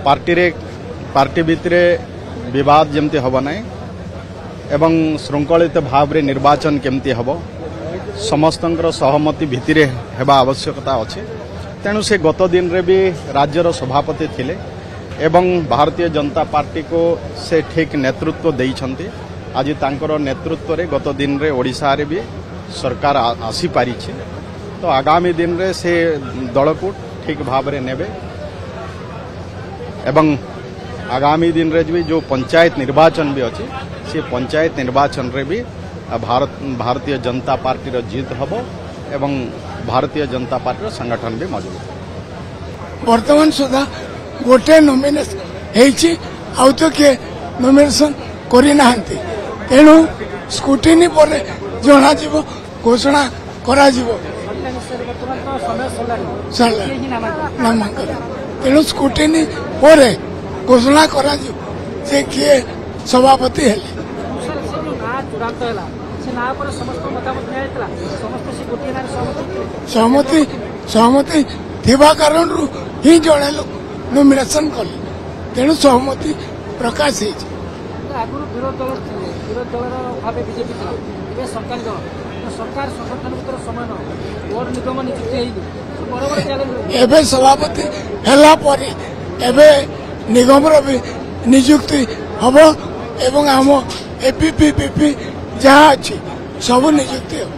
Party भितर विवाद जमती हम ना एवं श्रृंखलित भाव रे निर्वाचन केमती हम समस्त सहमति भितर हेबा आवश्यकता अच्छे। तेणु से गत दिन रे भी राज्यर सभापति थिले एवं भारतीय जनता पार्टी को से ठीक नेतृत्व देइछन्ति। आज तांकर नेतृत्व रे गत दिन रे ओडिशा रे भी सरकार आसी पारी छे। तो आगामी दिन रे से दल को ठीक भाव रे नेबे एवं आगामी दिन रे भी जो पंचायत निर्वाचन भी अच्छी से पंचायत निर्वाचन रे भी भारतीय जनता पार्टी रो जीत हबो एवं भारतीय जनता पार्टी रो संगठन भी मजबूत। वर्तमान सुधा गोटे नॉमिनेशन हेछि आउ तो के नॉमिनेशन करि नाहंती। तेणु स्क्रूटिनी पर जणा जीवो घोषणा करा जीवो नामांकन। तेणु स्क्रूटिनी पर घोषणा करा जीवो जे किए सभापति हेले। सहमति थिबा कारण ही जड़े लोग नॉमिनेशन कले। तेणु सहमति प्रकाश एवं सभापति हेला परी एवं निगम भी नियुक्ति हम एवं आम एपीपी जहाँ अच्छी सब नियुक्ति हम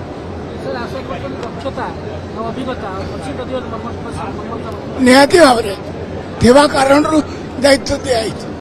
निहाती भाव में थिबा कारण दायित्व दिया।